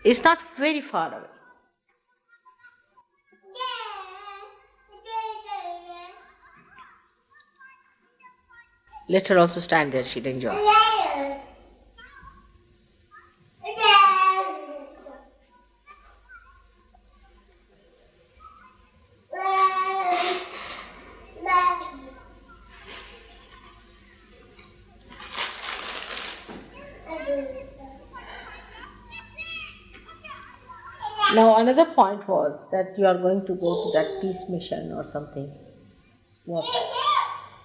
It's not very far away. Let her also stand there, she'll enjoy. Now another point was that you are going to go to that peace mission or something. What?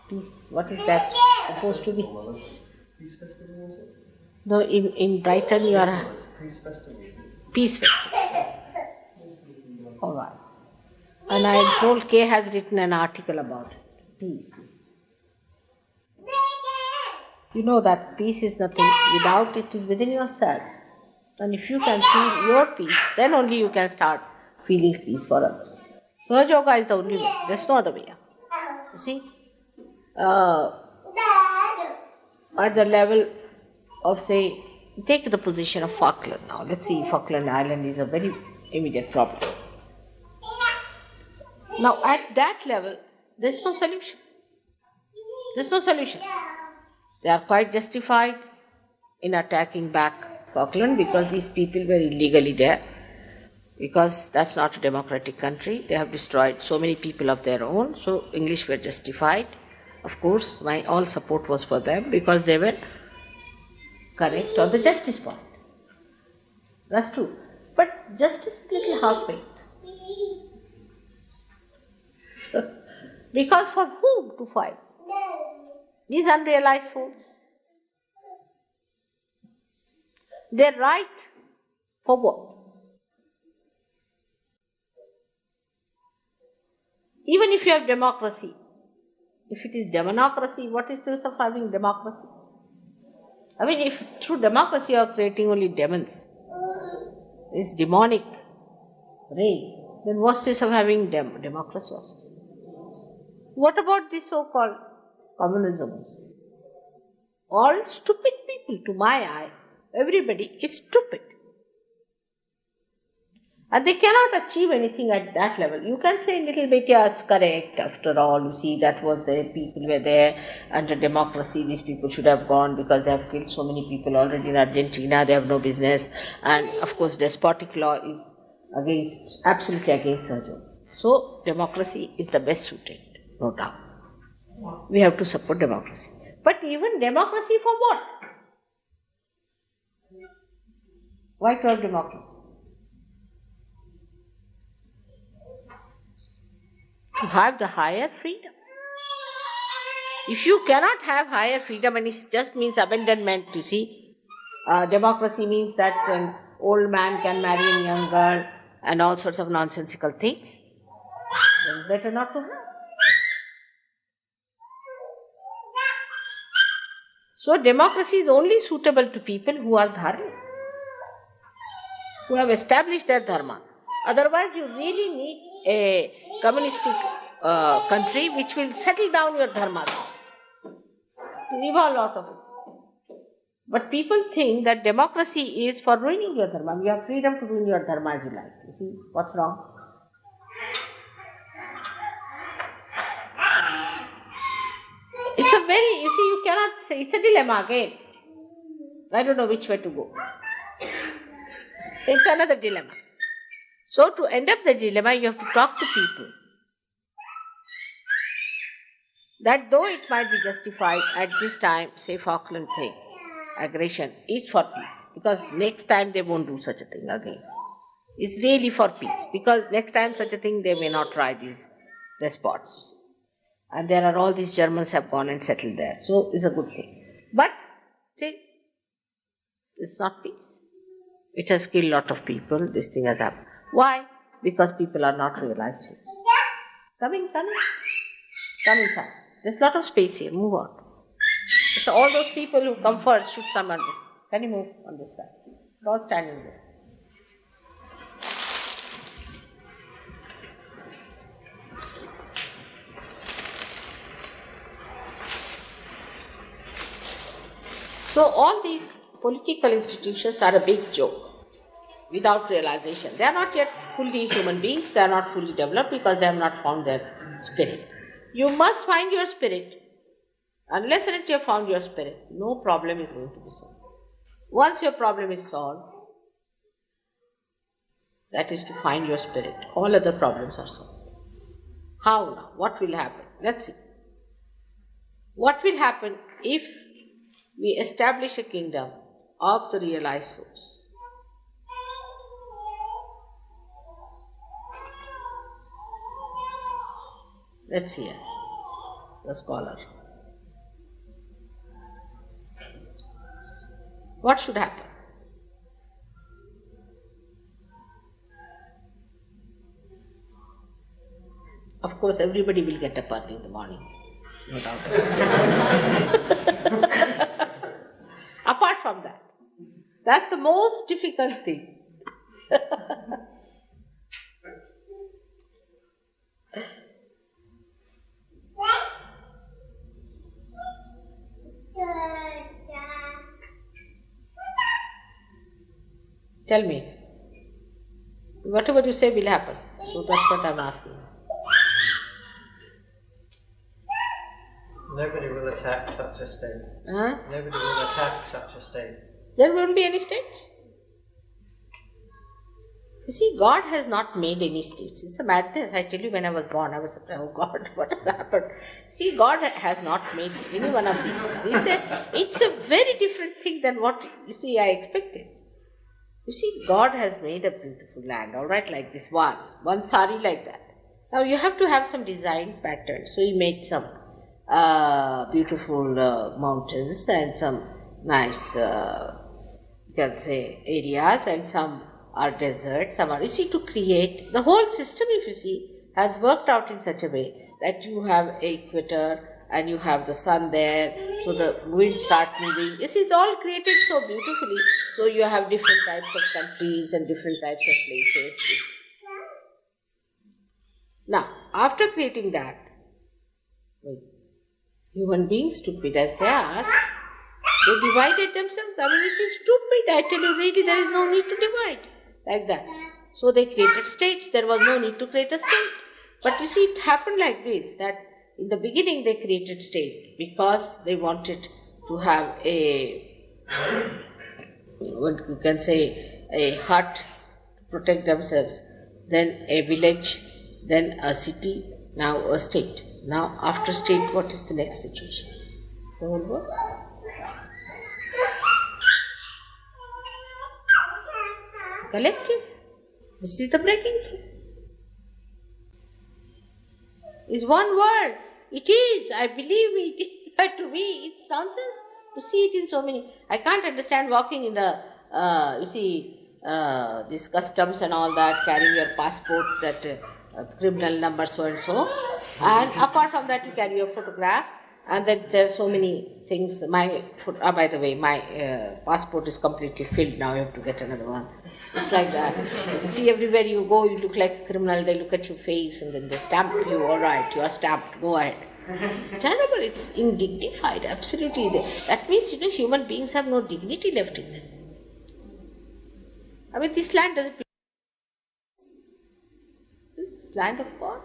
Peace, what is that supposed to be? Peace Festival, was it? No, in Brighton you are... Peace Festival. Peace Festival. Alright. And I am told Kay has written an article about it. Peace is... You know that peace is nothing without, it is within yourself. And if you can feel your peace, then only you can start feeling peace for others. Sahaja Yoga is the only way. There's no other way. You see? At the level of, say, take the position of Falkland now. Let's see, Falkland Island is a very immediate problem. Now, at that level, there's no solution. There's no solution. They are quite justified in attacking back Falkland because these people were illegally there. Because that's not a democratic country. They have destroyed so many people of their own. So English were justified. Of course, my all support was for them because they were correct on the justice point. That's true. But justice is a little half-baked. Because for whom to fight? These unrealized souls. Their right for what? Even if you have democracy, if it is democracy, what is the use of having democracy? I mean, if through democracy you are creating only demons, it's demonic reign, then what's this of having democracy also? What about this so-called communism? All stupid people, to my eye. Everybody is stupid. And they cannot achieve anything at that level. You can say a little bit, yes, correct. After all, you see, that was the people were there. Under democracy, these people should have gone because they have killed so many people already in Argentina. They have no business. And of course, despotic law is absolutely against Sahaja. So, democracy is the best suited, no doubt. We have to support democracy. But even democracy for what? Why to have democracy? To have the higher freedom. If you cannot have higher freedom, and it just means abandonment, you see, democracy means that an old man can marry a young girl and all sorts of nonsensical things, then better not to have. So democracy is only suitable to people who are dharmic, who have established their dharma. Otherwise, you really need a communistic country which will settle down your dharma to evolve out of it. But people think that democracy is for ruining your dharma. You have freedom to ruin your dharma as you like. You see, what's wrong? It's a very, you see, you cannot say, it's a dilemma again. I don't know which way to go. It's another dilemma. So to end up the dilemma, you have to talk to people. That though it might be justified at this time, say Falkland thing, aggression is for peace. Because next time they won't do such a thing again. It's really for peace. Because next time such a thing they may not try, these despots. And there are all these Germans have gone and settled there. So it's a good thing. But still, it's not peace. It has killed a lot of people. This thing has happened. Why? Because people are not realized. Come inside. There's a lot of space here. Move on. So all those people who come first should come on this. Can you move on this side? They're all standing there. So all these political institutions are a big joke. without realization. They are not yet fully human beings, they are not fully developed because they have not found their spirit. You must find your spirit. Unless and until you have found your spirit, no problem is going to be solved. Once your problem is solved, that is to find your spirit. All other problems are solved. How now? What will happen? Let's see. What will happen if we establish a kingdom of the realized souls? Let's hear the scholar. What should happen? Of course, everybody will get up early in the morning, no doubt. Apart from that, that's the most difficult thing. Tell me, whatever you say will happen. So that's what I'm asking. Nobody will attack such a state. Huh? Nobody will attack such a state. There won't be any states. You see, God has not made any states. It's a madness. I tell you, when I was born, I was surprised, oh God, what has happened? See, God has not made any one of these things. It's a very different thing than what, you see, I expected. You see, God has made a beautiful land, all right, like this one sari like that. Now you have to have some design pattern. So He made some beautiful mountains and some nice, you can say, areas, and some are deserts, some are, you see, to create the whole system, if you see, has worked out in such a way that you have an equator and you have the sun there, so the winds start moving. You see, it's all created so beautifully. So you have different types of countries and different types of places. Now, after creating that, human beings, stupid as they are, they divided themselves. I mean, it is stupid. I tell you, really, there is no need to divide like that. So they created states. There was no need to create a state. But you see, it happened like this, that in the beginning they created state because they wanted to have a, what you can say, a hut to protect themselves, then a village, then a city, now a state. Now after state, what is the next situation? The whole world. Collective. This is the breaking through. Is one word. It is. I believe it. But to me, it's nonsense to see it in so many. I can't understand walking in the, this customs and all that, carrying your passport, that criminal number so and so. And apart from that, you carry your photograph. And then there are so many things. By the way, my passport is completely filled now. You have to get another one. It's like that. You see, everywhere you go, you look like a criminal. They look at your face and then they stamp you. All right, you are stamped. Go ahead. It's terrible. It's indignified. Absolutely. That means, human beings have no dignity left in them. I mean, this land doesn't belong. This land of God.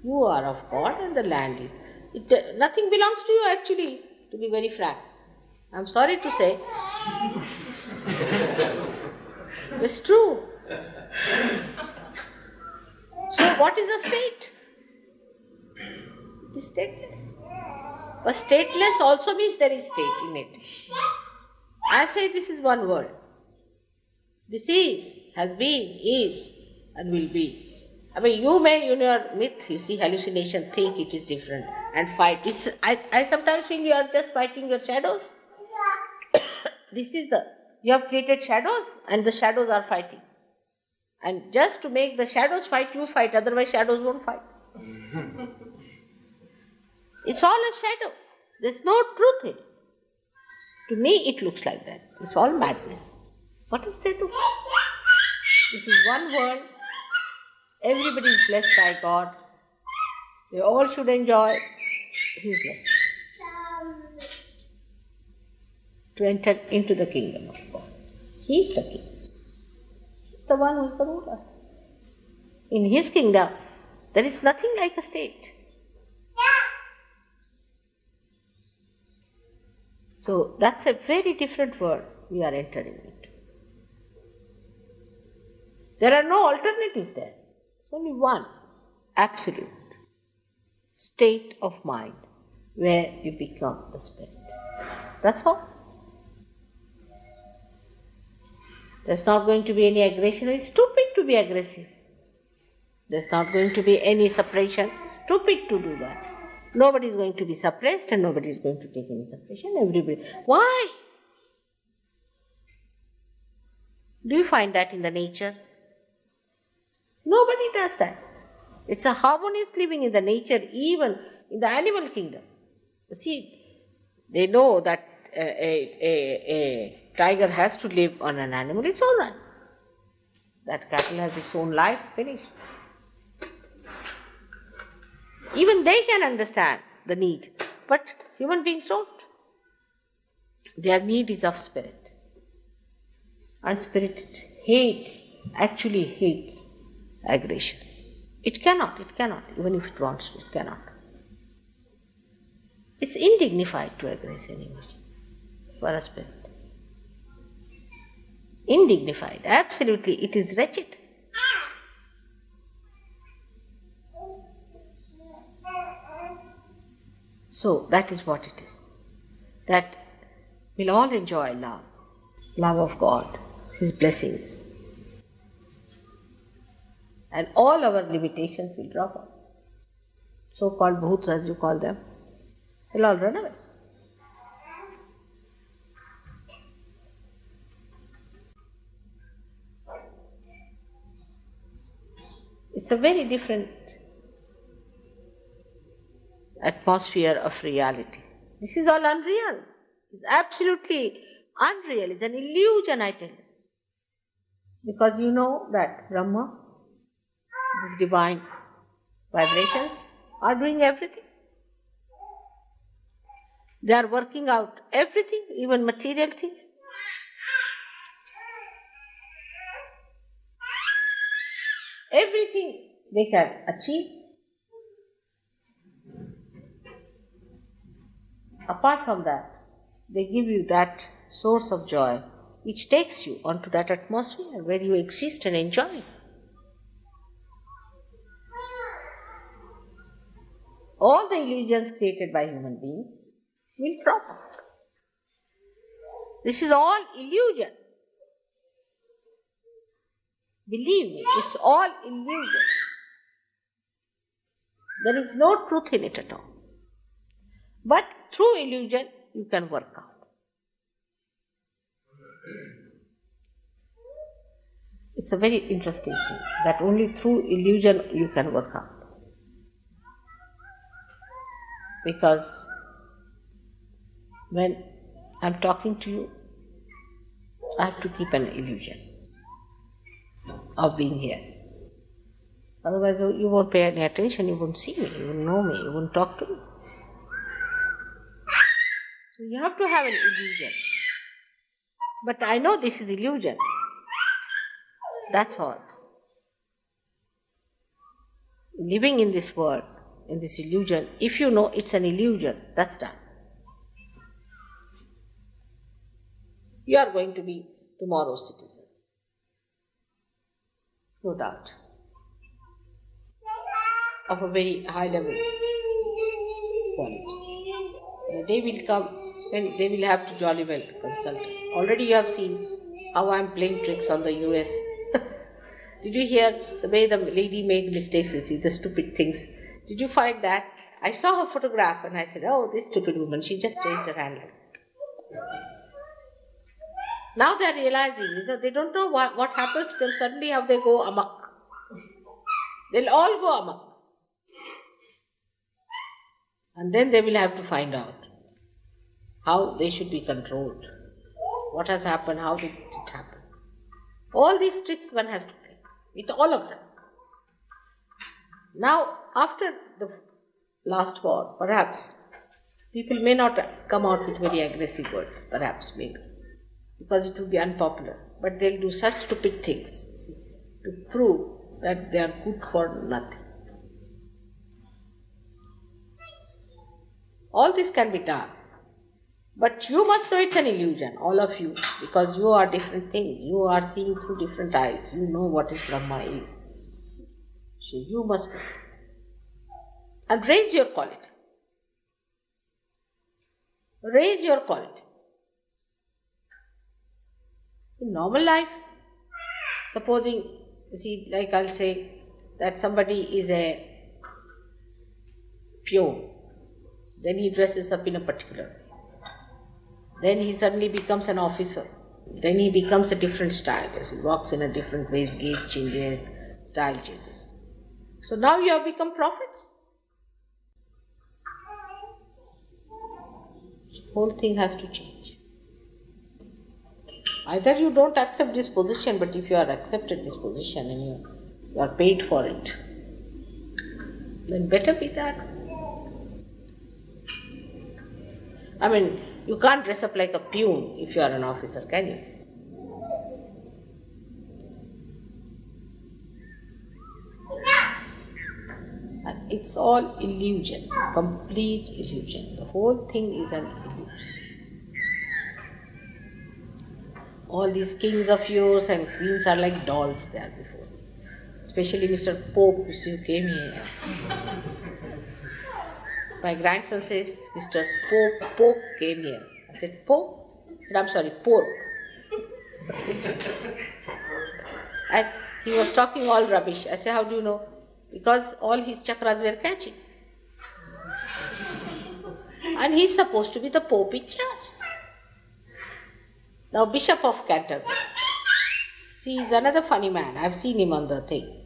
You are of God and the land is. Nothing belongs to you actually, to be very frank. I'm sorry to say. It's true. So what is a state? It is stateless. But stateless also means there is state in it. I say this is one word. This is, has been, is, and will be. I mean, you may, in your myth, you see, hallucination, think it is different and fight. I sometimes feel you are just fighting your shadows. You have created shadows and the shadows are fighting. And just to make the shadows fight, you fight, otherwise shadows won't fight. It's all a shadow. There's no truth in it. To me, it looks like that. It's all madness. What is there to fight? This is one world. Everybody is blessed by God. They all should enjoy His blessing. To enter into the kingdom of God. He is the king. the one who is the ruler. In his kingdom, there is nothing like a state. So that's a very different world we are entering into. There are no alternatives there. It's only one absolute state of mind where you become the spirit. That's all. There's not going to be any aggression. It's stupid to be aggressive. There's not going to be any suppression. Stupid to do that. Nobody is going to be suppressed and nobody is going to take any suppression. Everybody. Why? Do you find that in the nature? Nobody does that. It's a harmonious living in the nature, even in the animal kingdom. You see, they know that a tiger has to live on an animal. It's all right. That cattle has its own life. Finished. Even they can understand the need, but human beings don't. Their need is of spirit. And spirit actually hates aggression. It cannot, even if it wants to, it cannot. It's indignified to aggress anyone for a spirit. Indignified, absolutely, it is wretched. So that is what it is. That we'll all enjoy love of God, His blessings. And all our limitations will drop off. So-called bhuts, as you call them, they'll all run away. It's a very different atmosphere of reality. This is all unreal. It's absolutely unreal. It's an illusion, I tell you. Because you know that Brahma, these divine vibrations, are doing everything. They are working out everything, even material things. Everything they can achieve. Apart from that, they give you that source of joy which takes you onto that atmosphere where you exist and enjoy. All the illusions created by human beings will drop out. This is all illusion. Believe me, it's all illusion. There is no truth in it at all. But through illusion, you can work out. It's a very interesting thing that only through illusion you can work out. Because when I'm talking to you, I have to keep an illusion of being here. Otherwise, you won't pay any attention, you won't see me, you won't know me, you won't talk to me. So you have to have an illusion. But I know this is illusion. That's all. Living in this world, in this illusion, if you know it's an illusion, that's done. You are going to be tomorrow's citizens. No doubt. Of a very high level quality. The day will come when they will have to jolly well consult us. Already you have seen how I am playing tricks on the US. Did you hear the way the lady made mistakes with the stupid things? Did you find that? I saw her photograph and I said, oh, this stupid woman, she just raised her hand like that. Now they are realizing, they don't know what happens to them. Suddenly how they go amok. They'll all go amok. And then they will have to find out how they should be controlled. What has happened, how did it happen. All these tricks one has to play, with all of them. Now, after the last war, perhaps, people may not come out with very aggressive words, perhaps, maybe, because it will be unpopular. But they'll do such stupid things. to prove that they are good for nothing. All this can be done. But you must know it's an illusion, all of you, because you are different things. You are seeing through different eyes. You know what is Brahma is. So you must know. And raise your quality. Raise your quality. In normal life, supposing, you see, like I'll say that somebody is a peon, then he dresses up in a particular way. Then he suddenly becomes an officer. Then he becomes a different style. As he walks in a different way, his gait changes, style changes. So now you have become prophets. The whole thing has to change. Either you don't accept this position, but if you are accepted this position and you are paid for it, then better be that. I mean, you can't dress up like a peon if you are an officer, can you? And it's all illusion, complete illusion. The whole thing is an illusion. All these kings of yours and queens are like dolls there before. Especially Mr. Pope, who came here. My grandson says, Mr. Pope came here. I said, Pope? He said, I'm sorry, pork. And he was talking all rubbish. I said, how do you know? Because all his chakras were catching. And he's supposed to be the Pope in charge. Now, Bishop of Canterbury. See, he's another funny man. I've seen him on the thing.